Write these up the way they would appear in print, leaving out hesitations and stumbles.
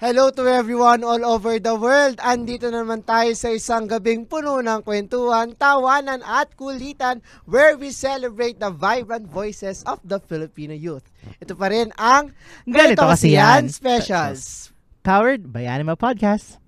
Hello to everyone all over the world. Andito naman tayo sa isang gabing puno ng kwentuhan, tawanan at kulitan where we celebrate the vibrant voices of the Filipino youth. Ito pa rin ang Ganito Kasi Yan Specials. Powered by Anima Podcast.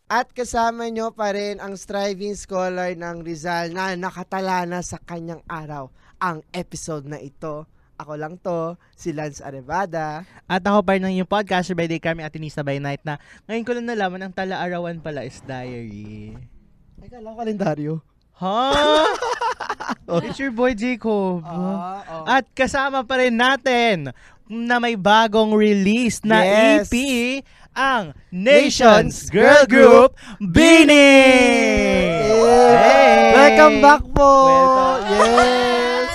At kasama nyo pa rin ang striving scholar ng Rizal na nakatala na sa kanyang araw ang episode na ito. Ako lang to, si Lance Arevada. At ako pa rin ng yung podcaster by day kami Atinista by night na ngayon ko lang nalaman ang tala-arawan pala is diary. Ay, kala ko kalendaryo. Ha? It's your boy Jacob. At kasama pa rin natin na may bagong release na Yes. EP ang Nation's Girl Group, Bini! Hey! Welcome back po! Welcome. Yes!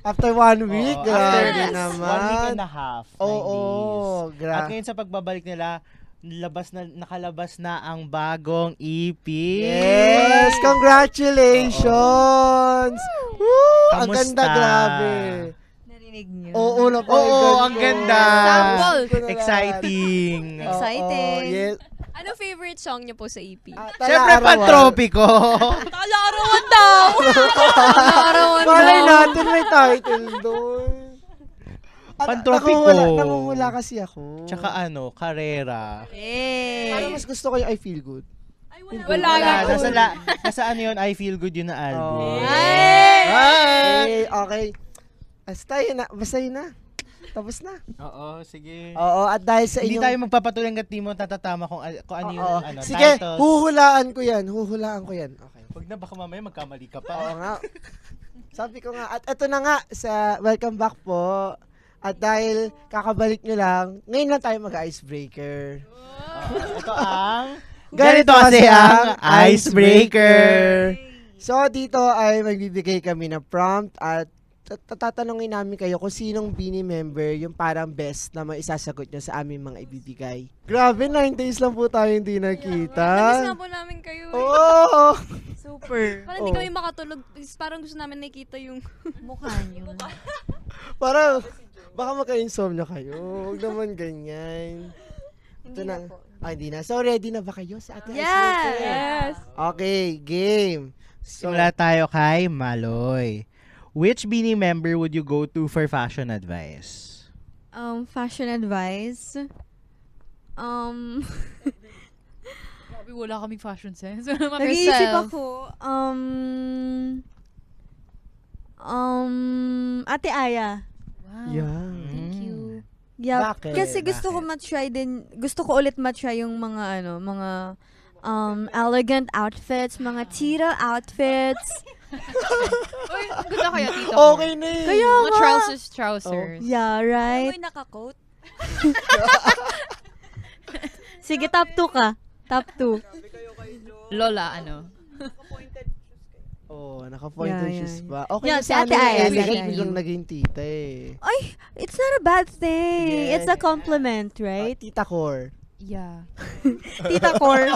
After 1 week, grabe after naman. 1 week and a half. 9 Oo, days. At grabe. ngayon sa pagbabalik nila, nakalabas na ang bagong EP. Yes! Congratulations! Woo! Ang Kamusta? ganda, grabe. Narinig niyo? Oo, Oo, ang ganda. Sample. Exciting. Exciting. yes. Ano favorite song niyo po sa EP? Siyempre, Pantropiko. Tala-arawan daw! Tala-arawan Malay daw! natin may title doon. Pantropiko. Nangungula kasi ako. Tsaka Carrera. Parang mas gusto ko yung I Feel Good. Wala nga. Nasa ano yun, I Feel Good yun na album. Ay! Okay. Basta yun na. Tapos na. Oo, sige. Oo, at dahil sa Hindi inyong... tayo magpapatuloy hanggat di mo tatatama kung ano yung Oo. Sige, titles. huhulaan ko yan. Okay. Wag na, baka mamaya magkamali ka Oo pa. nga. Sabi ko nga. At eto na nga, sa welcome back po. At dahil kakabalik nyo lang, ngayon lang tayo mag-icebreaker. Ito ang... Ganito kasi ang icebreaker. So, dito ay magbibigay kami ng prompt at tatanungin namin kayo kung sinong Bini member yung parang best na maisasagot nyo sa aming mga ibibigay. Grabe, 9 days lang po tayo hindi Namiss nakita. nga po namin kayo. Oo! Super. Parang hindi kami makatulog. Parang gusto namin nakita yung Mukha niyo. Parang, baka magka-insomnia kayo. Huwag naman ganyan. Ito na. Hindi na. So, ready na ba kayo sa ating icebreaker? Yes! Okay, game. So, Simula tayo kay Maloy. Which Bini member would you go to for fashion advice? Fashion advice. Grabe, wala kaming fashion sense. Nag-iisip ako. Ate Aya. Wow. yeah. Thank you. Yeah, Bakit? kasi gusto ko ma-try din, gusto ko ulit ma-try yung mga elegant outfits, mga tita outfits. Uy, ang ganda kaya, tito. Okay na eh. Kaya Mga nga. trousers. Yeah, right? May naka-coat. Sige, top 2 ka. Top 2. Lola, Naka-pointed Yeah, shoes yeah. pa. Okay Yeah, na si sana Ate yung Aya, elegant sige. biglang naging tita eh. Ay, it's not a bad thing. Yeah. It's a compliment, right? Tita Core. Yeah. Tita Core.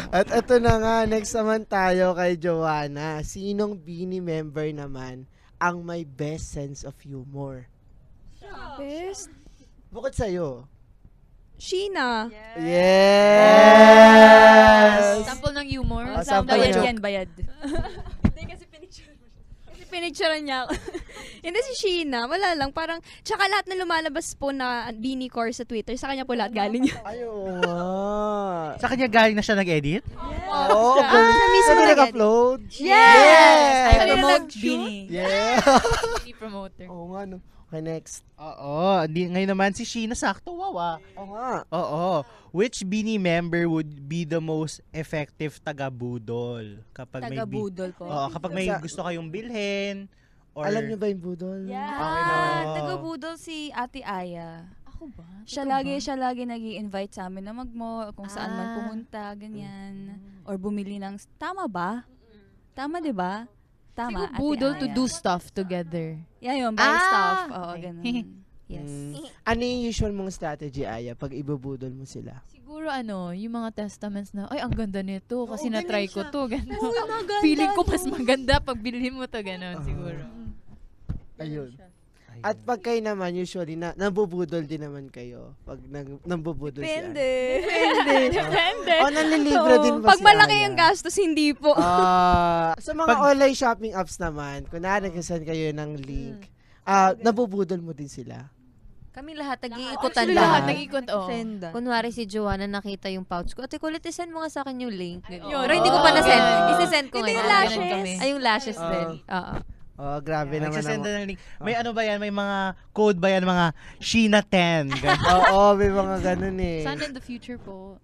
At ito na nga, next naman tayo kay Joanna. Sinong Bini member naman ang may best sense of humor? Best? Bukod sa'yo. Sheena. Yes! Sample ng humor. Sample Bayad ng- yan, bayad. Hindi kasi pinicturean niya ako. Hindi si Sheena. Wala lang. Parang, tsaka lahat na lumalabas po na Bini Core sa Twitter, sa kanya po lahat galing yun. Ay, oo nga. Sa kanya galing na siya nag-edit? Oo, galing. siya mismo Sabi nag-edit. nag-upload? Yes! I Kanina promote nag-shoot? Bini. Yeah. Bini promoter. Oo nga, no. Okay, next. Oo. Ngayon naman si Sheena sakto, wawa. Oo nga. Oo. Which Bini member would be the most effective taga-budol? Kapag Taga-budol po. Oo, kapag may Sa- gusto kayong bilhin or Alam niyo ba yung budol? Yeah. Okay na. Taga-budol si Ate Aya. Ako ba? Siya lagi nag-i-invite sa amin na mag-mall, kung saan man pumunta, ganyan. Or bumili ng... Tama ba? Tama, di ba? Tama, Siguro budol Ate to Aya. do stuff together. Yeah, yun, buy Ah! stuff. Oo, Okay. ganun. Yes. Ano yung usual mong strategy, Aya, pag ibubudol mo sila? Siguro yung mga testaments na, ay, ang ganda nito kasi Oo, na-try ganun ko siya. to. Ganun. Uy, maganda Feeling ko mas to. maganda pag bilhin mo to. Ganun, siguro. Ayun. At pag kayo naman, usually, nabubudol din naman kayo. Pag nambubudol si Aya. Depende. O, nanlilibre din ba Pag si malaki Aya? yung gastos, hindi po. Sa mga online shopping apps naman, kunwari kasi kayo ng link, nabubudol mo din sila. Kami lahat, nag-iikutan Actually, lahat. lahat nag-ikot. Oh. Kunwari si Joanna nakita yung pouch ko. Ate, kulit, isend mo nga sa akin yung link. Yun. Pero hindi ko pa na-send. Oh. Isi-send ko Hindi ngayon. yung lashes. Ganun kami. Ay, yung lashes Oh. din. Oo. Oh, grabe naman. Nagsasend na ng link. May ano ba yan? May mga code ba yan? Mga Sheena 10. Oo, may mga ganun eh. Sana in the future po.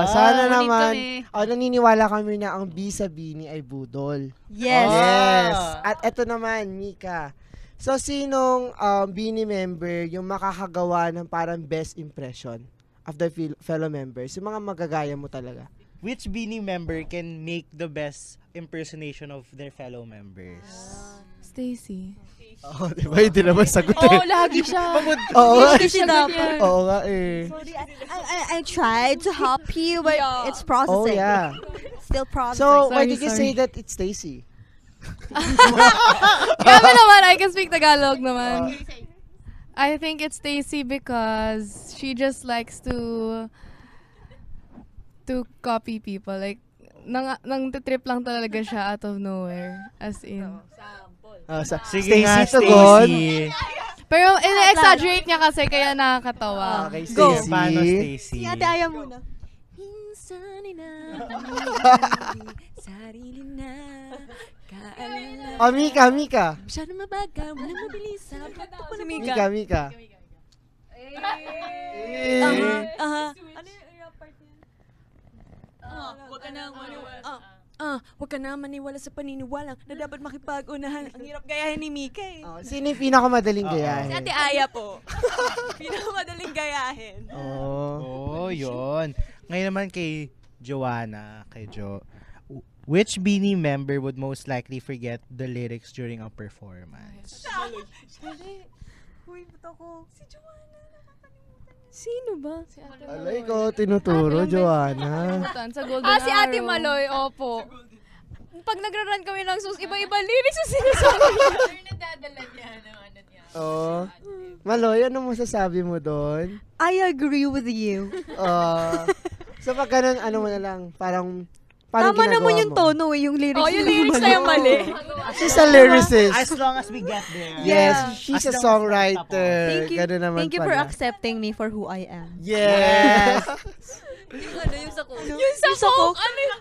Sana Need naman, kami. naniniwala kami na ang B sa Bini ay budol. Yes. Yes. At eto naman, Mika. So, sinong Bini member yung makakagawa ng parang best impression of the fellow members? Yung mga magagaya mo talaga. Which Beanie member can make the best impersonation of their fellow members? Stacy. Oo, di ba? Hindi naman sagot eh. Oh, lagi siya. Oo nga. Kasi dapat. Oo nga eh. Sorry, I tried to help you, but it's Oh processing. yeah. Still processing. So, why Sorry, did you say that it's Stacy? Grabe naman, I can speak Tagalog naman. I think it's Stacy because she just likes to copy people. Like, nang trip lang talaga siya out of nowhere. As in. Sige nga, Tugon. Stacy. Pero ina-exaggerate niya kasi kaya nakakatawa. Okay, Go. Stacy. Paano, Stacy? Si Ate Aya muna. Minsan na sarili na kaalala. Oh, Mika. Masyado mabaga, walang mabilis. Si Mika. Huwag ka na maniwala sa paniniwalang na dapat makipag-unahan. Ang hirap gayahin ni Mika eh. Oh, sino yung pinakamadaling gayahin? Si Ate Aya po. Pinakamadaling gayahin. Oh. Oh, yun. Ngayon naman kay Joanna, which Beanie member would most likely forget the lyrics during a performance? Uy, ba't ako? Si Joanna. Sino ba? Alay ko, tinuturo, Joanna. Sa Golden si Ate Maloy, opo. Pag nagra-run kami ng sus, iba-iba lyrics yung sinasabi niya. Nadadala niya ng ano niya. Oh. Maloy, ano masasabi mo doon? I agree with you. So pag ganun, ano mo na lang, parang, paano Tama ginagawa naman yung mo? tono eh, yung lyrics. Yung lyrics na yung mali. She's a lyricist. As long as we get there. Yes, she's As a long as songwriter. Thank you. Ganun naman Thank you for pala. accepting me for who I am. Yes. Yung sa cool. Yung sa Coke, ano yun?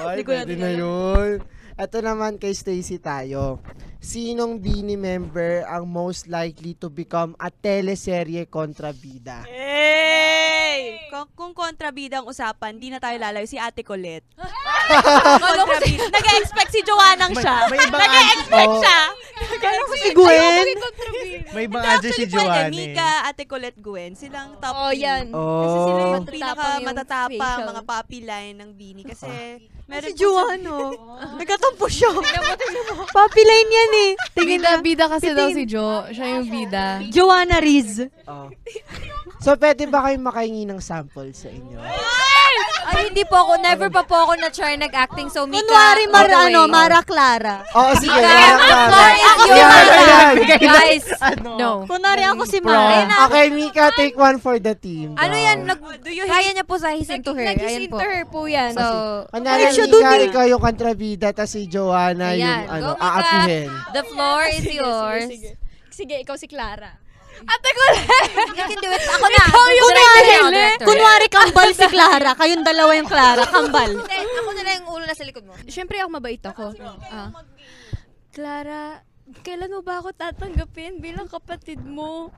Okay, pwede na yun. Ito naman kay Stacy tayo. Sinong Beanie member ang most likely to become a teleserye kontrabida? Hey! Kung kontrabida ang usapan, di na tayo lalayo si Ate Colette. Kontrabida. Nag-expect si Joanang siya. May ibang Nag-expect oh, siya. Si Gwen. may ibang answer si Joanna. Mika, Ate Colette, Gwen. Silang top Oh, 3. yan. Kasi sila yung Matatapang pinaka yung matatapang facial. mga puppy line ng Beanie. Kasi meron Si po Joanna. Nagkatampo siya. Puppy line yan eh. Tingin na. Bida kasi daw si Jo. Siya yung bida. Joanna Riz. Oh. So, pwede ba kayong makahingi ng sample sa inyo? Ay, hindi po ako. Never pa po ako na-try nag-acting. So, Mika, Kunwari, all the way. Mara Clara. Oo, sige. Sorry, it's you, Yan, Mara. yan. Guys, Ano? no. Kunwari ako si Pro. Mara. Okay, Mika, take one for the team. Ano daw. yan? Do you Kaya niya po sa His Into Her. Ayan Nag-his po. into her po yan. So, Kanyari, Ay, siya Mika, dun eh. ikaw yung kontrabida, tas si Joanna yung Ayan. ano, Go, Mika. aapihin. The floor is yours. Sige, ikaw si Clara. Ate ko You can do it. Ako na. Kunwari kambal si Clara. Kayong dalawa yung Clara. Kambal. Ako na lang yung ulo na sa likod mo. Siyempre ako mabait ako. Clara, kailan mo ba ako tatanggapin bilang kapatid mo?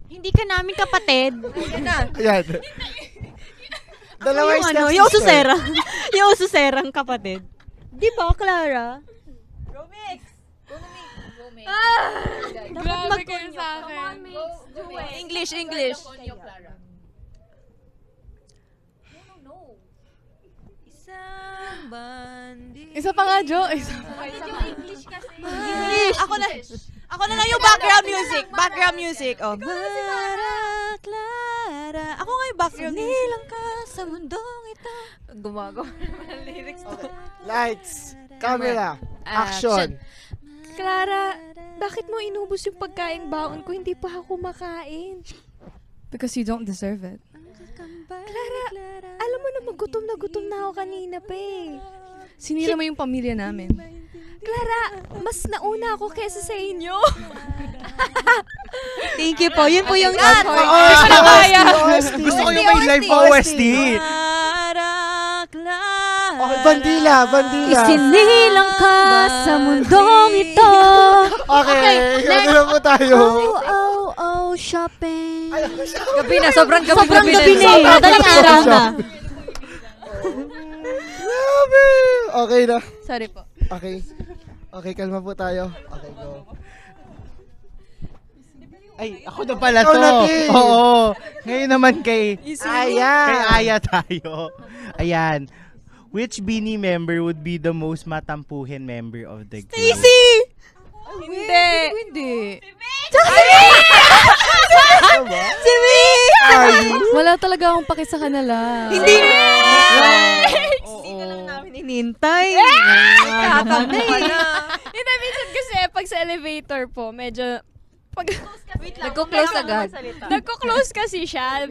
Hindi ka namin kapatid. Ayan. Dalawa Yung ano, yung ususera. Yung ususerang kapatid. Di ba, Clara? Grabe kayo sa akin. English. Isang Isa pa nga, Jo. Isa English. Ako na lang yung background music. Background music. Oh. Clara, Clara. Ako nga yung background music. Sinilang ka sa mundong ito. Gumagawa ng lyrics to. Lights, camera, action. Clara, bakit mo inubos yung pagkaing baon ko? Hindi pa ako kumakain. Because you don't deserve it. Clara, alam mo na gutom na ako kanina pa eh. Sinira mo yung pamilya namin. Clara, mas nauna ako kesa sa inyo. Thank you po. Yun po yung OST. Gusto ko yung may live OST. Clara, Clara. Okay, bandila. Isinilang ka sa mundong ito. Okay, ano na po tayo? Shopping. Gabi na, sobrang gabi na. Sobrang Madaling araw na. Grabe. Okay na. Sorry po. Okay, kalma po tayo. Okay, go. Ay, ako na pala Ikaw to. na, Ting. Oo. Ngayon naman kay Aya. Aya tayo. Ayan. Which Beanie member would be the most matampuhin member of the group? Hindi. Si Are you? Wala talaga akong paki sa kanila. Hindi. Oo. Inintay. Hindi, minsan kasi pag sa elevator po, medyo... Nagko-close agad. Nagko-close kasi siya.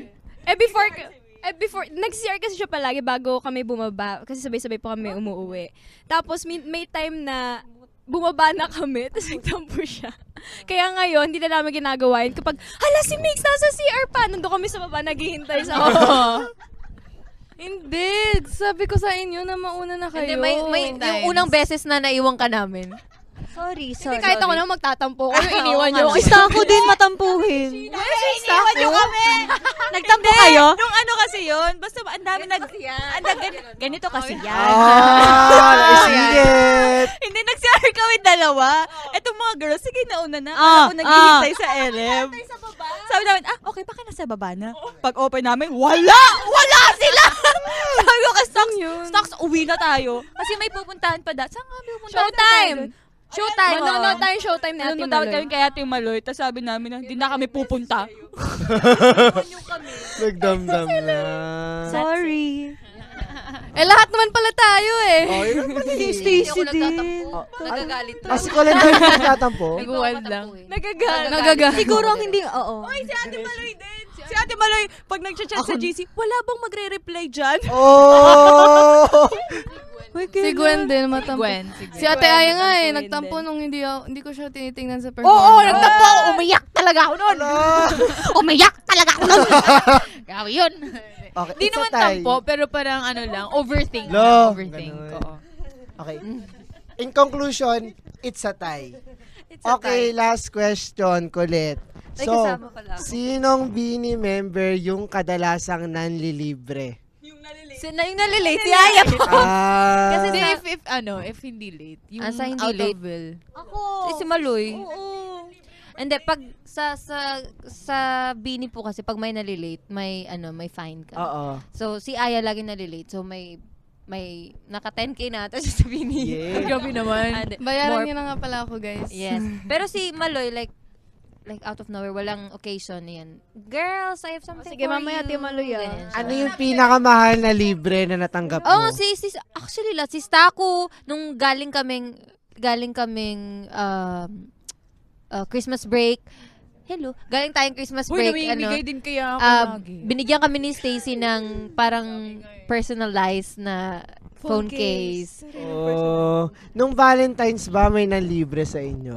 Before, nag-CR kasi siya palagi bago kami bumaba. Kasi sabay-sabay po kami umuwi. Tapos may time na bumaba na kami, tapos nagtampo siya. Kaya ngayon, hindi na namin ginagawa yun. Kapag, hala si Mix, nasa CR pa! Nandun kami sa baba, naghihintay sa Hindi. Sabi ko sa inyo na mauna na kayo. Hindi, yung unang beses na naiwan ka namin. Hindi, kahit ako naman magtatampo ko, yung iniwan niyo. Isa ako din matampuhin. Iniwan nyo kami. Nagtampo kayo? Nung ano kasi yun, basta ang dami ganito kasi yan. Isigit. Hindi, nag-CR kami dalawa. Etong mga girls, sige nauna na. Ako naghihintay sa LM. Sabi namin, okay, baka nasa baba na. Pag open namin, wala sila! Sabi ko, stocks, uwi na tayo. Kasi may pupuntahan pa Saan nga may pupuntahan? Showtime! Showtime! Manonood tayo showtime na Ate Nanonood dapat Maloy. kami kay Ate Maloy. Tapos sabi namin na, hindi na kami pupunta. Nagdamdam na. Sorry. lahat naman pala tayo eh. Oh, yun naman eh. Stacy din. Nagagalit. Kasi ko lang tayo nagtatampo. Nag-wild lang. Nagagal. Siguro ang hindi, oo. Oy, si Ate Maloy din. Si Ate Maloy, pag nag-chat sa GC, wala bang magre-reply dyan? Oh! Si Gwen din, matampo. Si Ate Aya nga eh, Gwen nagtampo din. nung hindi ko siya tinitingnan sa Oo, performance. nagtampo ako. Umiyak talaga ako nun. Umiyak talaga ako nun. Gawi yun. Okay, Di it's a naman tie. tampo, pero parang ano lang, overthink. Lo, Overthink. ganun. Oo. Okay. In conclusion, it's a tie. Okay, last question, Colette. Ay, So, kasama pala ako. sinong Beanie member yung kadalasang nanlilibre? Yung nalilate, si Aya po. Kasi Kasi if hindi late, yung Sa hindi out late. of will. Ako. Si Maloy. Oo. Hindi, pag sa Beanie po kasi, pag may nalilate, may fine ka. Oo. So, si Aya lagi nalilate. So, may naka 10K na ata siya sa Beanie. Yeah. Gabi naman. And Bayaran more- niyo na nga pala ako, guys. Yes. Pero si Maloy, like out of nowhere, walang occasion yan. Girls, I have something Sige, for mamaya, you. Ate Maloy, ah. Ganyan siya. Ano yung pinakamahal na libre na natanggap mo? Oh, actually, si Staku, nung galing kaming Christmas break. Hello. Galing tayong Christmas break. din kaya Binigyan kami ni Stacy ng parang personalized na phone case. Oh, nung Valentine's ba may nanlibre sa inyo?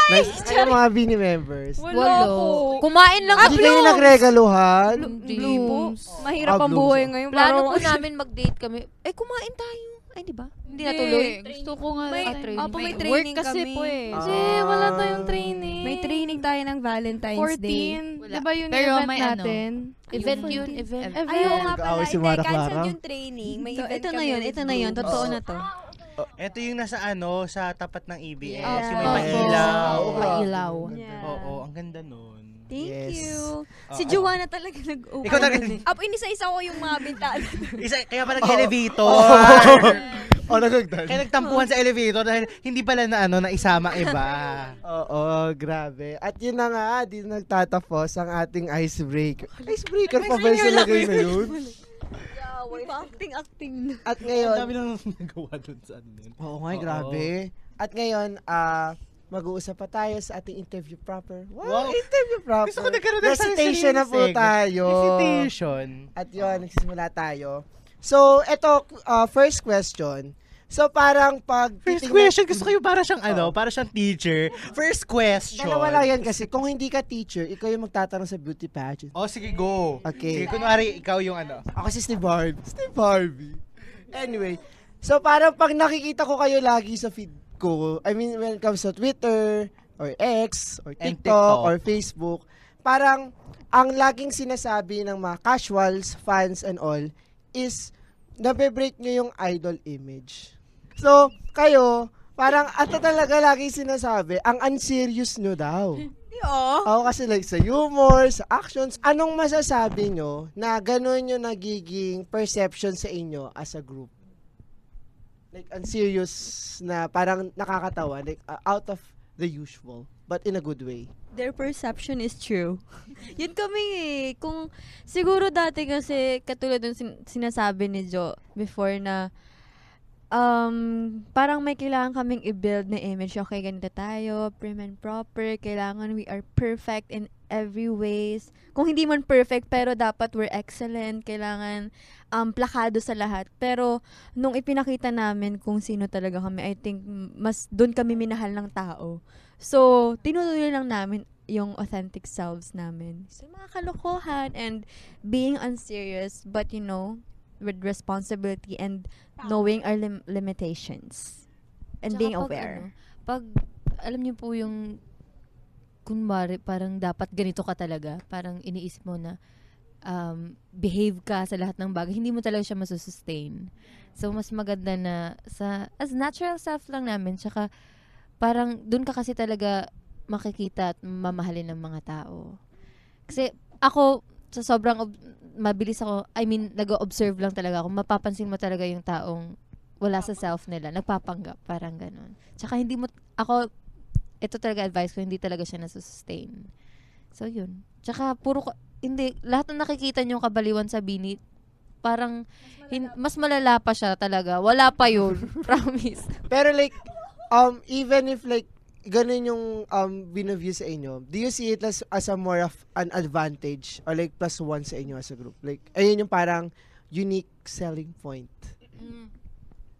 Ano mga Beanie members? Wala po. Kumain lang Hindi kayo nagregaluhan? Blooms. Mahirap ang Blooms. buhay ngayon. Plano po namin mag-date kami. Ay, kumain tayo. Ay, di ba? Hindi natuloy. Gusto ko nga. May Work training kasi kami. po eh. Ah. Kasi wala tayong training. May training tayo ng Valentine's Day. 14. Wala. Di ba yun Pero yung event may natin? Event yun, event. Ayaw nga pala. Nag-away si Hindi, Mara cancel Clara. yung training. May So, event ito na kami yun, with ito na yun. Blooms. Totoo na to. Ito yung nasa sa tapat ng EBS. Yes. Yung may Opo. mailaw. Oo, Mailaw. Yeah. Oo, ang ganda nun. Thank Yes. you. Si Oo. Joanna talaga nag-open. Ikaw talaga. nun eh. Up, inisa-isa ko yung mga bintana. Kaya pa nag-elevator. Nagagdan. Kaya nagtampuhan sa elevator dahil hindi pala na naisama iba. Oo, grabe. At yun na nga, di nagtatapos ang ating icebreaker. Icebreaker pa ba yung salagay na yun? Acting na. At Ang ngayon, dami nang nagawa dun sa ano yun. oo nga, Oo. grabe. At ngayon, mag-uusap pa tayo sa ating interview proper. Wow. Interview proper. Gusto ko nagkaroon ng Recitation na po sariling tayo. Recitation. At yun, nagsisimula tayo. So, eto, first question. So, parang pag... First titingnan- question, gusto ko yung para siyang para siyang teacher. First question. Dalawa lang yan kasi. Kung hindi ka teacher, ikaw yung magtatanong sa beauty pageant. Oh, sige, go. Okay. Sige, kunwari, ikaw yung Ako si Steve Harvey. Steve Harvey. Anyway, so parang pag nakikita ko kayo lagi sa feed ko, I mean, when it comes to Twitter, or X, or And TikTok, TikTok. or Facebook, parang ang laging sinasabi ng mga casuals, fans, and all, is nabe-break nyo yung idol image. So, kayo, parang ato talaga laging sinasabi, ang unserious nyo daw. Ako kasi like sa humor, sa actions, anong masasabi nyo na gano'n yung nagiging perception sa inyo as a group? Like, unserious na parang nakakatawa, like out of the usual, but in a good way. Their perception is true. Yun kami eh. Kung siguro dati kasi katulad ng sinasabi ni Jo before na parang may kailangan kaming i-build na image. Okay, ganito tayo, prim and proper. Kailangan we are perfect in every ways. Kung hindi man perfect, pero dapat we're excellent. Kailangan plakado sa lahat. Pero nung ipinakita namin kung sino talaga kami, I think mas doon kami minahal ng tao. So, tinutuloy lang namin yung authentic selves namin. So, mga kalokohan and being unserious, but you know, with responsibility and knowing our limitations and Tsaka being pag aware. Pag, alam niyo po yung, kunwari, parang dapat ganito ka talaga. Parang iniisip mo na, behave ka sa lahat ng bagay. Hindi mo talaga siya masusustain. So, mas maganda na, as natural self lang namin, tsaka, parang, dun ka kasi talaga makikita at mamahalin ng mga tao. Kasi, ako, sa sobrang mabilis ako, I mean, nag-observe lang talaga ako. Mapapansin mo talaga yung taong wala sa self nila. Nagpapanggap, parang ganun. Tsaka hindi mo, ito talaga advice ko, hindi talaga siya nasusustain. So, yun. Tsaka, hindi, lahat ng nakikita nyo kabaliwan sa Bini, parang, mas malala pa siya talaga. Wala pa yun. Promise. Pero like, even if like, ganun yung binaview sa inyo, do you see it as a more of an advantage or like plus one sa inyo as a group? Like, ayun yung parang unique selling point.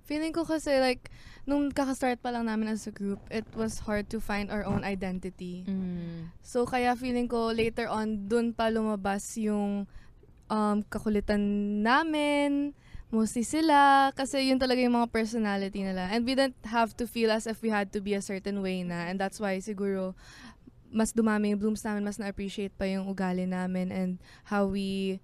Feeling ko kasi like, nung kakastart pa lang namin as a group, it was hard to find our own identity. So, kaya feeling ko later on, dun pa lumabas yung kakulitan namin, mostly sila, kasi yun talaga yung mga personality nila. And we didn't have to feel as if we had to be a certain way na. And that's why siguro, mas dumami yung blooms namin, mas na-appreciate pa yung ugali namin and how we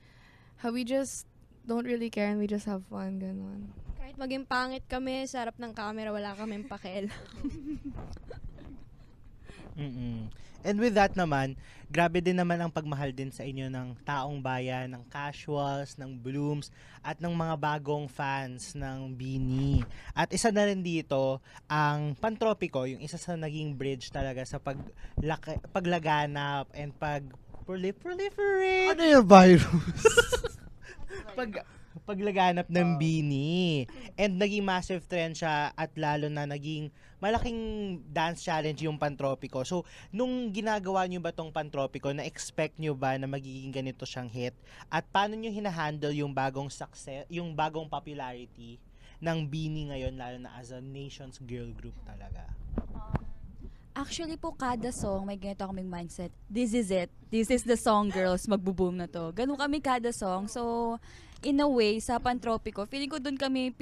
just don't really care and we just have fun, ganun. Kahit maging pangit kami, sa harap ng camera, wala kaming pakialam. And with that naman, grabe din naman ang pagmahal din sa inyo ng taong bayan, ng casuals, ng blooms, at ng mga bagong fans ng Bini. At isa na rin dito, ang Pantropiko, yung isa sa naging bridge talaga sa paglaganap and proliferate. Ano yung virus? Paglaganap ng Bini. And naging massive trend siya at lalo na naging malaking dance challenge yung Pantropiko. So, nung ginagawa nyo ba tong Pantropiko, na-expect nyo ba na magiging ganito siyang hit? At paano nyo hinahandle yung bagong success, yung bagong popularity ng Bini ngayon, lalo na as a nation's girl group talaga? Actually po, kada song, may ganito kaming mindset. This is it. This is the song, girls. Magbo-boom na to. Ganun kami kada song. So, in a way, sa Pantropiko, feeling ko dun kami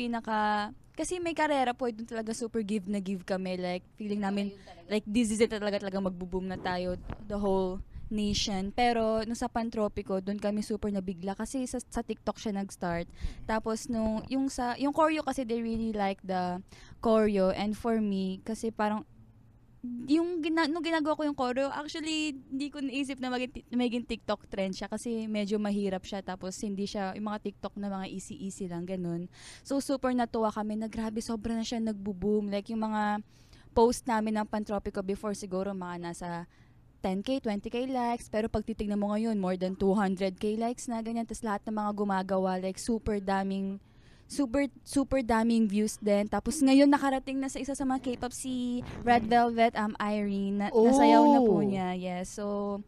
kasi may karera po, dun talaga super give kami. Like, feeling namin, like, this is it talaga magbo-boom na tayo, the whole nation. Pero, nung sa Pantropiko, dun kami super nabigla kasi sa TikTok siya nag-start. Tapos, yung choreo kasi, they really like the choreo. And for me, kasi parang, nung ginagawa ko yung choreo, actually, hindi ko naisip na maging TikTok trend siya kasi medyo mahirap siya. Tapos, hindi siya, yung mga TikTok na mga easy-easy lang, ganun. So, super natuwa kami na grabe, sobra na siya nagbo-boom. Like, yung mga post namin ng Pantropico before, siguro mga nasa 10K, 20K likes. Pero pag titignan mo ngayon, more than 200K likes na, ganyan. Tapos, lahat ng mga gumagawa, like, super daming views din. Tapos ngayon nakarating na sa isa sa mga K-pop si Red Velvet, Irene. Nasayaw na po niya. Yes. So,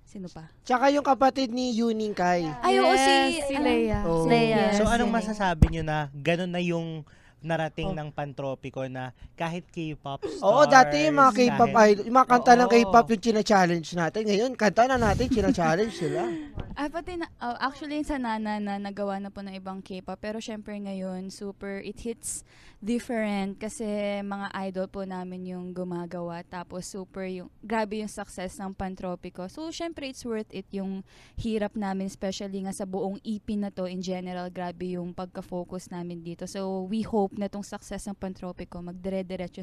sino pa? Tsaka yung kapatid ni Yuning Kai. Ay, oo, si Leia. Oh. Leia. So, Yes, anong yes. masasabi nyo na ganun na yung narating ng Pantropico na kahit K-pop stars, Oo, dati yung mga K-pop kahit- idol, yung mga kanta ng Oo. K-pop yung china-challenge natin. Ngayon, kanta na natin, china-challenge sila. Pati actually sa Nana na nagawa na po ng ibang K-pop. Pero syempre ngayon, it hits different kasi mga idol po namin yung gumagawa. Tapos grabe yung success ng Pantropico. So syempre it's worth it yung hirap namin, especially nga sa buong EP na to in general. Grabe yung pagka-focus namin dito. So we hope na tong success ng Pantropico magdire-diretso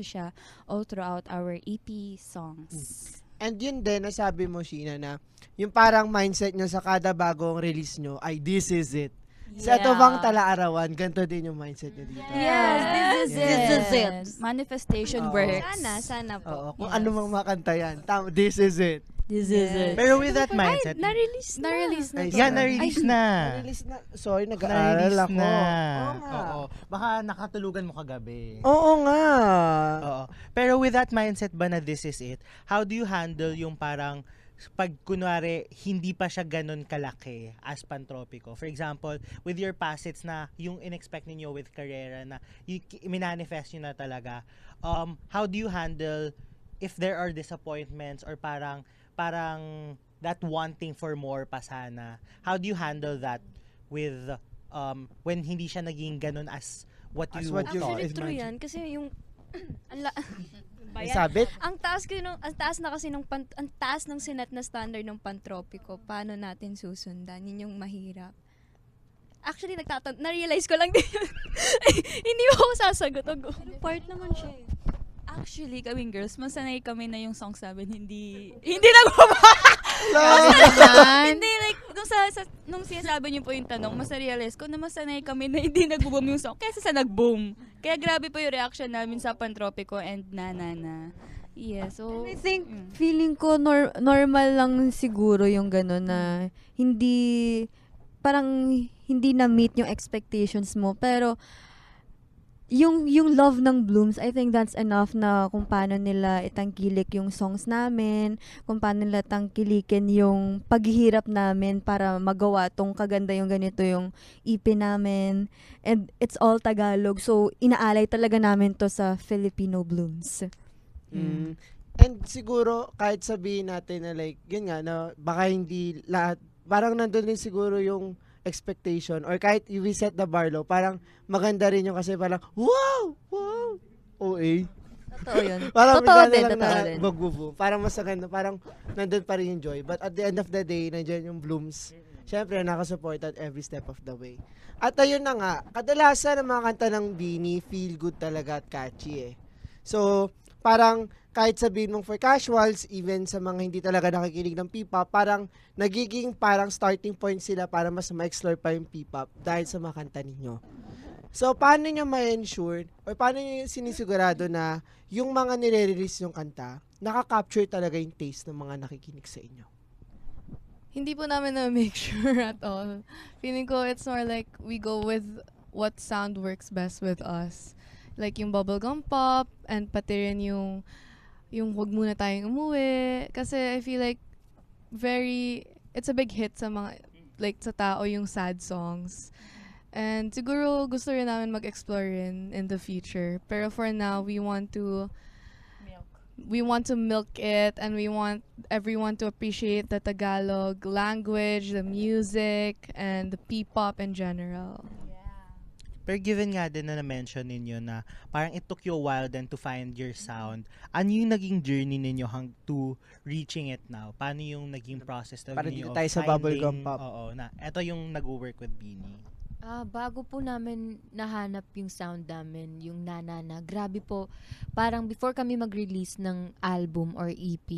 siya all throughout our EP songs. And yun din, nasabi mo, Sheena, na yung parang mindset nyo sa kada bagong release nyo ay this is it. Sa ito bang Tala-Arawan, ganito din yung mindset nyo dito. Yes, this is it. Yes. Manifestation Oo. works. Sana po. Oo, kung ano mang makanta yan. This is it. This is it. Pero with that mindset, Na-release na. Na-release na Ay, to. yeah, na-release na. Release na. Sorry, nag-aaral Na-release ako. na. Oo nga. Oo. Baka nakatulugan mo kagabi. Oo nga. Oo. Pero with that mindset ba na this is it, how do you handle yung parang pag kunwari hindi pa siya ganun kalaki as Pantropico? For example, with your past hits na yung in-expect ninyo with Carrera na minanifest nyo na talaga, how do you handle if there are disappointments or parang that wanting for more pa sana? How do you handle that with when hindi siya naging ganun as what As you what you thought? Actually, true yan. Kasi yung... May sabit? Ang taas ng sinet na standard ng Pantropico. Paano natin susundan? Yun yung mahirap. Actually, na-realize ko lang din yun. Hindi mo ako sasagot. Part naman siya eh. Actually, kaming girls, masanay kami na yung songs namin hindi nagbaba. Hindi, like, nung sinasabi niyo po yung tanong, mas na-realize ko na masanay kami na hindi nag-boom yung song kaysa sa nag-boom. Kaya grabe po yung reaction namin sa Pantropico and Nana. Yeah, so... I think, feeling ko normal lang siguro yung gano'n na parang hindi na-meet yung expectations mo. Pero, yung love ng Blooms, I think that's enough na kung paano nila itangkilik yung songs namin, kung paano nila tangkilikin yung paghihirap namin para magawa tong kaganda yung ganito yung EP namin. And it's all Tagalog. So, inaalay talaga namin to sa Filipino Blooms. Mm. And siguro, kahit sabihin natin na like, yun nga, na baka hindi lahat, parang nandun din siguro yung expectation or kahit we set the bar low, parang maganda rin yung kasi parang, wow! OA. Totoo yun. Parang Totoo bigla din, na lang totoo na din. magbubo. Parang mas maganda, parang nandun pa rin yung joy. But at the end of the day, nandyan yung Blooms. Siyempre, nakasupport at every step of the way. At ayun na nga, kadalasan ang mga kanta ng Beanie, feel good talaga at catchy eh. So, parang kahit sabihin mong for casuals, even sa mga hindi talaga nakikinig ng P-pop, parang nagiging parang starting point sila para mas ma-explore pa yung P-pop dahil sa mga kanta ninyo. So, paano nyo ma-ensure or paano nyo sinisigurado na yung mga nire-release yung kanta, nakaka-capture talaga yung taste ng mga nakikinig sa inyo? Hindi po namin na-make sure at all. Feeling ko it's more like we go with what sound works best with us. Like yung bubblegum pop and pati rin yung wag muna tayong umuwi. Kasi I feel like it's a big hit sa mga, like sa tao yung sad songs. And siguro gusto rin namin mag-explore in the future. Pero for now, we want to milk it and we want everyone to appreciate the Tagalog language, the music, and the P-pop in general. Pero given nga din na na-mention ninyo na parang it took you a while then to find your sound, ano yung naging journey ninyo to reaching it now? Paano yung naging process na Para ninyo dito tayo sa bubblegum pop. Oo, na ito yung nag-work with Beanie. Bago po namin nahanap yung sound namin, yung na, grabe po. Parang before kami mag-release ng album or EP,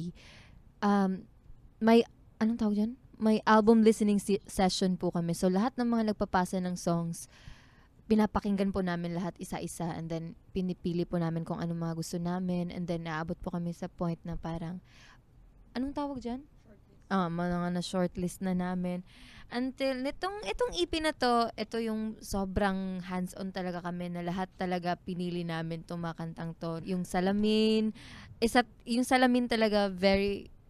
may, anong tawag dyan? May album listening session po kami. So, lahat ng mga nagpapasa ng songs, pinapakinggan po namin lahat isa-isa, and then pinipili po namin kung anong mga gusto namin, and then naabot po kami sa point na parang, anong tawag dyan? Mga na-shortlist na namin. Until itong EP na to, ito yung sobrang hands-on talaga kami na lahat talaga pinili namin itong mga kantang to. Yung Salamin, yung Salamin talaga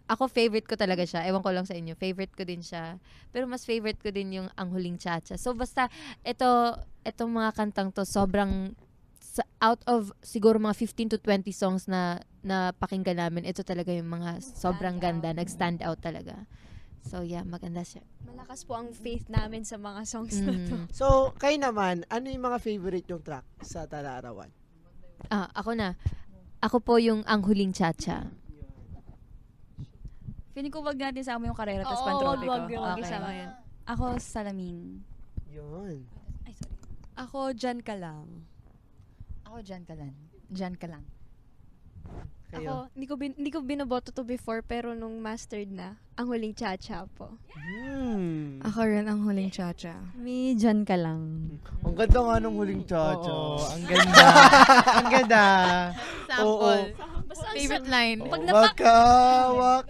ako favorite ko talaga siya. Ewan ko lang sa inyo, favorite ko din siya. Pero mas favorite ko din yung Ang Huling Chacha. So basta, itong mga kantang to, sobrang, out of siguro mga 15 to 20 songs na pakinggan namin, ito talaga yung mga sobrang ganda, nag-stand out talaga. So yeah, maganda siya. Malakas po ang faith namin sa mga songs na to. So, kayo naman, ano yung mga favorite yung track sa Tala-Arawan? Ako na. Ako po yung Ang Huling Chacha. Feeling ko wag natin sama yung Karera tas Oo, Pantropiko. wag isama yun. Ako, Salamin. Yun. Ay, sorry. Ako, dyan ka lang. Ako, dyan ka lang. Dyan ka lang. Kayo? Ako, hindi ko binoboto to before, pero nung mastered na, Ang Huling Chacha po. Ako rin ang Huling Chacha. Me, dyan ka lang. Ang ganda nga nung Huling Chacha. Oo, ang ganda. Ang ganda. Sample. Basta ang Favorite line. Oh, Pag makawak.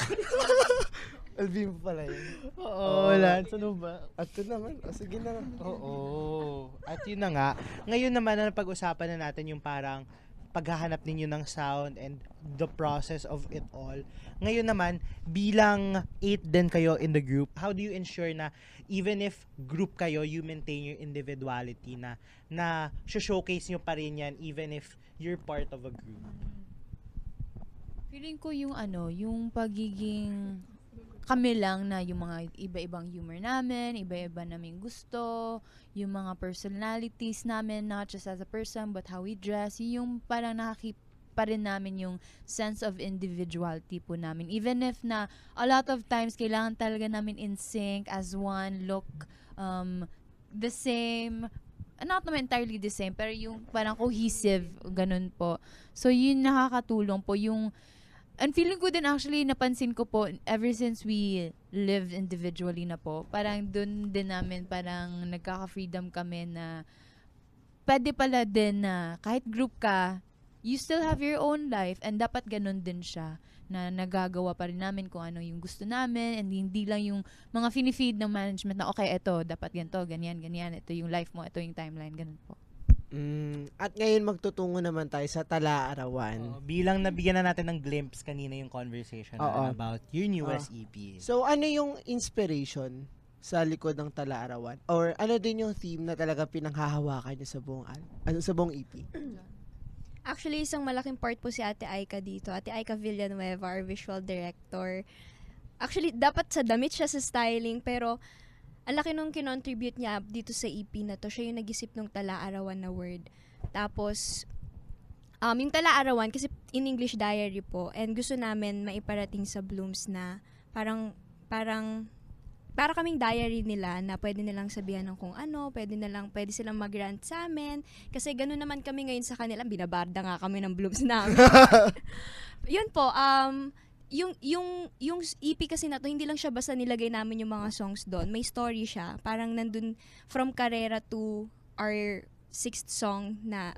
Alvin mo pala yun. Oo, Lance, ano ba? At ito naman, sige na. Oo. At yun na nga. Ngayon naman na pag-usapan na natin yung parang paghahanap ninyo ng sound and the process of it all. Ngayon naman, bilang 8 din kayo in the group, how do you ensure na even if group kayo, you maintain your individuality na showcase nyo pa rin yan even if you're part of a group? Feeling ko yung yung pagiging kami lang na yung mga iba-ibang humor namin, iba-iba naming gusto, yung mga personalities namin, not just as a person, but how we dress, yung parang nakakip pa rin namin yung sense of individuality po namin. Even if na a lot of times, kailangan talaga namin in sync as one, look the same, not naman entirely the same, pero yung parang cohesive, ganun po. So, yun nakakatulong po, yung and feeling ko din actually, napansin ko po, ever since we live individually na po, parang dun din namin parang nagkaka-freedom kami na pwede pala din na kahit group ka, you still have your own life and dapat ganun din siya na nagagawa pa rin namin kung ano yung gusto namin and hindi lang yung mga fini-feed ng management na okay, ito, dapat ganito, ganyan, ito yung life mo, ito yung timeline, ganun po. At ngayon magtutungo naman tayo sa Tala-Arawan. Bilang nabigyan na natin ng glimpse kanina yung conversation about your newest EP. So, ano yung inspiration sa likod ng Tala-Arawan? Or ano din yung theme na talaga pinanghahawakan nyo sa sa buong EP? Actually, isang malaking part po si Ate Aika dito. Ate Aika Villanueva, our visual director. Actually, dapat sa damit siya sa styling, pero ang laki nung kinontribute niya dito sa EP na to. Siya yung nag-isip ng Tala-Arawan na word. Tapos, yung Tala-Arawan, kasi in English diary po, and gusto namin maiparating sa Blooms na para kaming diary nila na pwede nilang sabihan ng kung ano, pwede silang mag-rant sa amin. Kasi gano'n naman kami ngayon sa kanila. Binabarda nga kami ng Blooms namin. Yun po, yung EP kasi na to, hindi lang siya basta nilagay namin yung mga songs doon. May story siya. Parang nandun from Karera to our 6th song na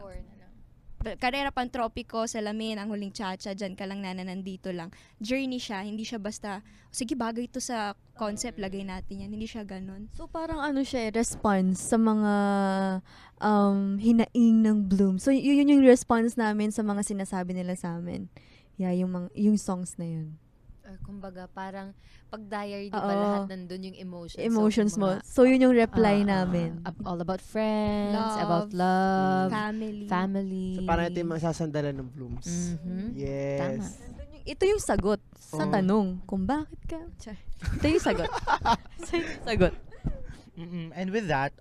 Karera, Pantropiko, Salamin, Ang Huling Chacha, Dyan Ka Lang, nandito lang. Journey siya, hindi siya basta, sige bagay to sa concept, lagay natin yan. Hindi siya ganun. So, parang siya, response sa mga hinaing ng Bloom. So, yun yung response namin sa mga sinasabi nila sa amin. Yeah, yung songs na yun. Kumbaga, parang pag-diary, di ba, lahat nandun yung emotions. Emotions so, mo. So, yun yung reply namin. All about friends, Love, about love, family. So, parang ito yung masasandalan ng Blooms. Mhm. Yes. Tama. Ito yung sagot sa tanong kung bakit ka. Ito yung sagot. Ito yung sagot. And with that,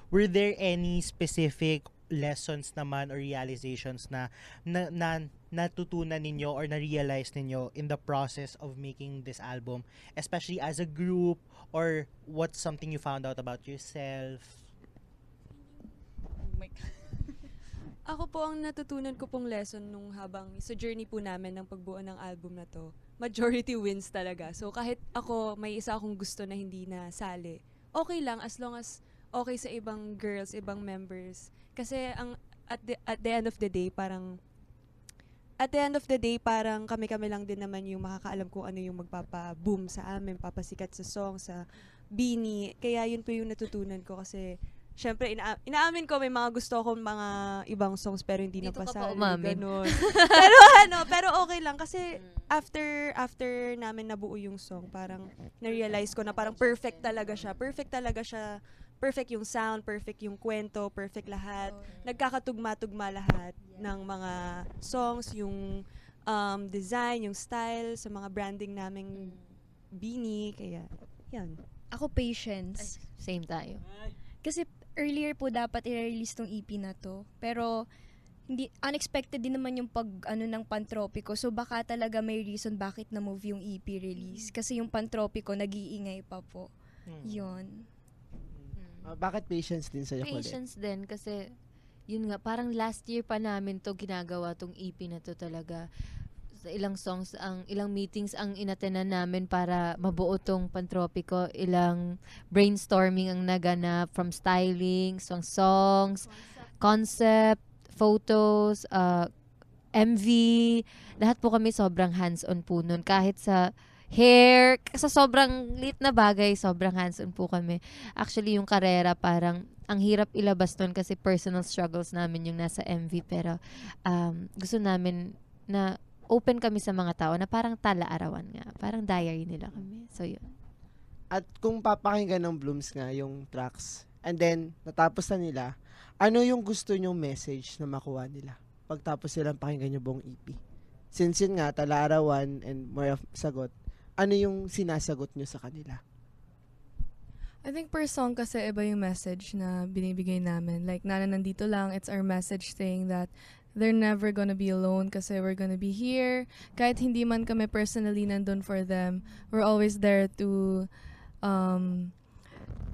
were there any specific lessons naman or realizations na natutunan ninyo or na-realize ninyo in the process of making this album, especially as a group, or what's something you found out about yourself? Ako po, ang natutunan ko pong lesson nung habang sa journey po namin ng pagbuo ng album na to, majority wins talaga. So kahit ako, may isa akong gusto na hindi na sali, okay lang as long as okay sa ibang girls, ibang members. Kasi at the end of the day, parang kami-kami lang din naman yung makakaalam kung ano yung magpapa-boom sa amin, papasikat sa song, sa Beanie. Kaya yun po yung natutunan ko kasi syempre, inaamin ko may mga gusto akong mga ibang songs pero hindi Dito ka pa napasali. umamin. Ganun. pero okay lang kasi after namin nabuo yung song, parang na-realize ko na parang perfect talaga siya. Perfect yung sound, perfect yung kwento, perfect lahat. Nagkakatugma-tugma lahat ng mga songs, yung design, yung style, sa mga branding naming Beanie. Kaya, yan. Ako, patience. Same tayo. Kasi earlier po dapat i-release tong EP na to. Pero hindi unexpected din naman yung ng Pantropiko. So baka talaga may reason bakit na-move yung EP release. Kasi yung Pantropiko nag-iingay pa po. Yun. Bakit patience din sa'yo, Colette? Patience din kasi yun nga, parang last year pa namin to ginagawa tong EP na to talaga. Sa ilang songs, ilang meetings ang inatenan namin para mabuo tong Pantropiko. Ilang brainstorming ang naganap from styling, songs, concept, photos, MV. Lahat po kami sobrang hands-on po nun. Kahit sa hair, sa sobrang lit na bagay, sobrang hands-on po kami. Actually, yung karera parang ang hirap ilabas nun kasi personal struggles namin yung nasa MV. Pero gusto namin na open kami sa mga tao na parang tala-arawan nga. Parang diary nila kami. So, yun. At kung papakinggan ng Blooms nga yung tracks, and then natapos na nila, ano yung gusto nyong message na makuha nila pagtapos silang pakinggan yung buong EP? Since yun nga, tala-arawan and more of sagot, ano yung sinasagot nyo sa kanila? I think per song kasi iba yung message na binibigay namin. Like, nandito lang, it's our message saying that they're never gonna be alone kasi we're gonna be here. Kahit hindi man kami personally nandun for them, we're always there to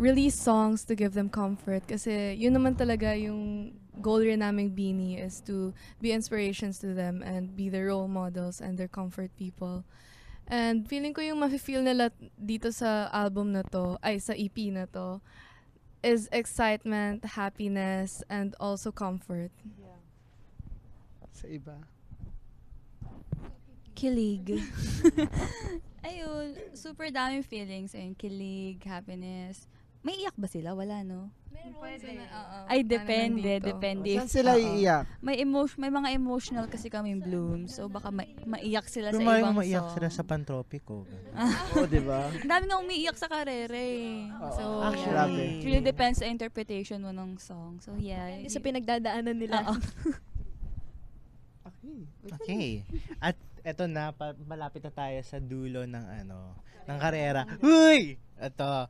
release songs to give them comfort. Kasi yun naman talaga yung goal rin naming Beanie is to be inspirations to them and be their role models and their comfort people. And feeling ko yung mafe-feel nila dito sa album na to, sa EP na to, is excitement, happiness, and also comfort. Sa iba? Kilig. Ayun, super daming feelings. Ayun, kilig, happiness. May iyak ba sila? Wala, no? Ay, depende. Saan sila iiyak? May mga emotional kasi kami Bloom. So, baka maiyak sila sa Pero ibang maiyak song. sila sa Pantropiko. Oo, di ba? Ang dami nga umiiyak sa karere. So, Actually, it really depends sa interpretation mo ng song. So, yeah. Sa pinagdadaanan nila. Okay. At eto na, malapit na tayo sa dulo ng ng karera. Huy! Ito.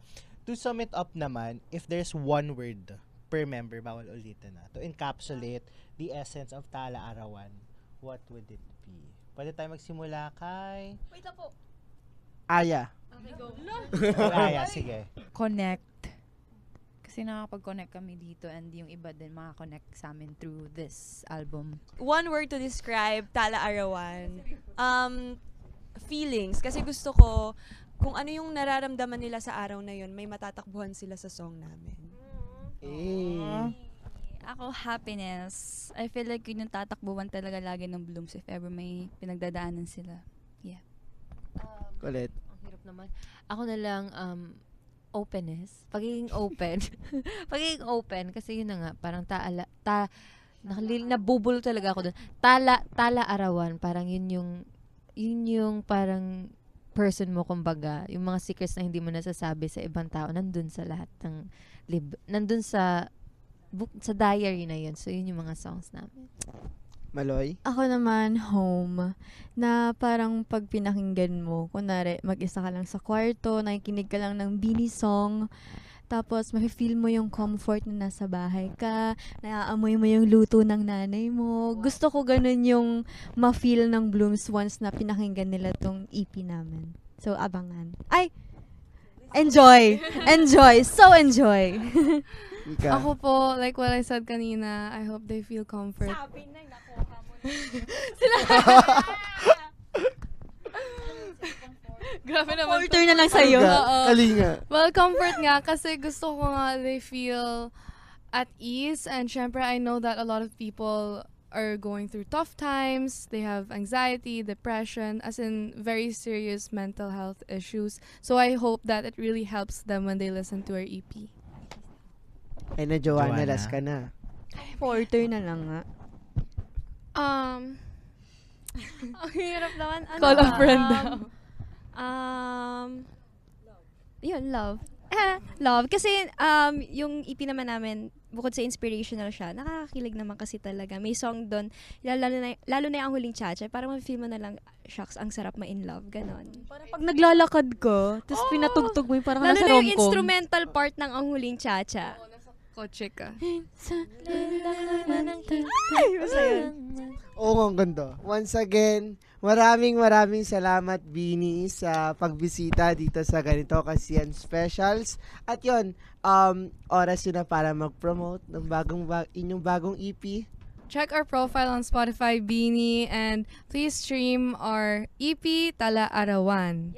To sum it up naman, if there's one word per member, bawal ulitin na, to encapsulate the essence of Tala Arawan, what would it be? Pwede tayo magsimula kay... Wait lang po. Aya. Okay, go. Aya, sige. Connect. Kasi nakakapag-connect kami dito and yung iba din makakonect sa amin through this album. One word to describe Tala Arawan. Feelings. Kasi gusto ko, kung ano yung nararamdaman nila sa araw na yun, may matatakbuhan sila sa song namin. Ako, happiness. I feel like yun yung tatakbuhan talaga lagi ng Blooms if ever may pinagdadaanan sila. Yeah. Colette. Ang hirap naman. Ako na lang, openness. Pagiging open. Pagiging open. Kasi yun na nga, parang nabubul talaga ako dun. Tala arawan. Parang yun yung parang person mo, kumbaga. Yung mga secrets na hindi mo nasasabi sa ibang tao, nandun sa lahat ng nandun sa diary na yun. So, yun yung mga songs namin. Maloy? Ako naman, home. Na parang pag pinakinggan mo, kunwari, mag-isa ka lang sa kwarto, nakikinig ka lang ng Beanie song, tapos mafe-feel mo yung comfort na nasa bahay ka, naaamoy mo yung luto ng nanay mo. Gusto ko ganun yung ma-feel ng Blooms once na pinakinggan nila tong EP namin. So, abangan. Ay! Enjoy! Enjoy! So enjoy! Ika. Ako po, like what I said kanina, I hope they feel comfort. Grabe naman. Comforter na lang sa'yo. Kalinga. Well, comfort nga kasi gusto ko nga they feel at ease, and syempre I know that a lot of people are going through tough times. They have anxiety, depression, as in very serious mental health issues. So I hope that it really helps them when they listen to our EP. Ay na, Joanna, Joanna. last ka na. Porter na lang nga. Ang hirap naman. Ano Call a ba? friend daw. Yun, love. Love. Kasi yung EP naman namin, bukod sa inspirational siya, nakakakilig naman kasi talaga. May song doon, lalo na yung huling chacha, parang ma-feel mo na lang, shucks, ang sarap ma-in love, ganon. Parang pag naglalakad ka, tapos pinatugtog mo yung parang Lalo nasa na yung rom-com. instrumental part ng ang huling chacha. Kotse ka. Oo, ang ganda. Once again, maraming salamat, Bini, sa pagbisita dito sa ganito Kasiyan Specials. At yon, oras yun na para mag-promote ng inyong bagong E EP. Check our profile on Spotify, Beanie, and please stream our EP, Tala Arawan.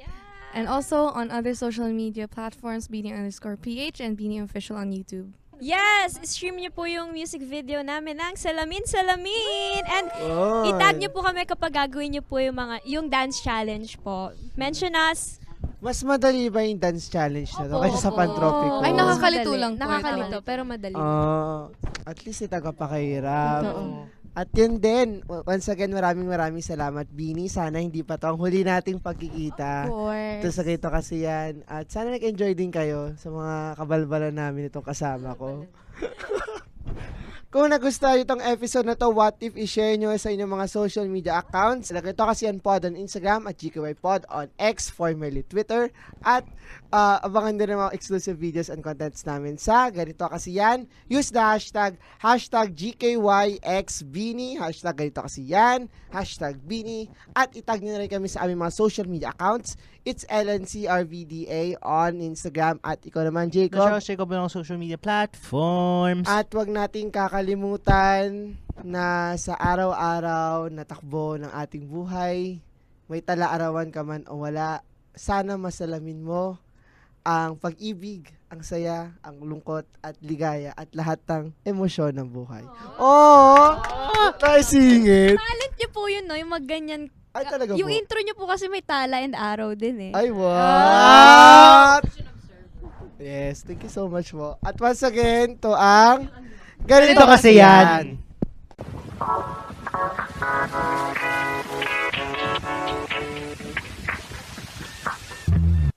And also on other social media platforms, Beanie_PH and Beanie Official on YouTube. Yes! Stream niyo po yung music video namin ng Salamin Salamin! And Oh. itag niyo po kami kapag gagawin niyo po yung dance challenge po. Mention us. Mas madali ba yung dance challenge na to kaysa sa Opo. Pantropico? Ay, nakakalito Madali. lang po Nakakalito, ito. pero madali. At least itagapakahirap. Totoo. At yun din, once again, maraming salamat, Bini. Sana hindi pa to ang huli nating pagkikita. Ito sa Ganito Kasiyan. At sana nag-enjoy din kayo sa mga kabalbalan namin itong kasama ko. Kung nagustuhan nyo itong episode na to, what if i-share nyo sa inyong mga social media accounts? Ganito Kasiyan Pod on Instagram at GKY Pod on X, formerly Twitter. At abangan din ang mga exclusive videos and contents namin sa Ganito Kasiyan. Use the hashtag GKYXBini, hashtag Ganito Kasiyan, hashtag Bini. At itag nyo na rin kami sa aming mga social media accounts. It's LNCRVDA on Instagram. At ikaw naman, Jacob. Jacob ng social media platforms. At wag nating kakalimutan na sa araw-araw na takbo ng ating buhay, may tala-arawan ka man o wala, sana masalamin mo ang pag-ibig, ang saya, ang lungkot at ligaya at lahat ng emosyon ng buhay. Oh! Singit! Talent niyo po yun, no? Yung magganyan. Ay, talaga Yung po. intro niyo po kasi may tala and arrow din eh. Ay, what? Yes, thank you so much po. At once again, to ang Ganito Kasi Yan.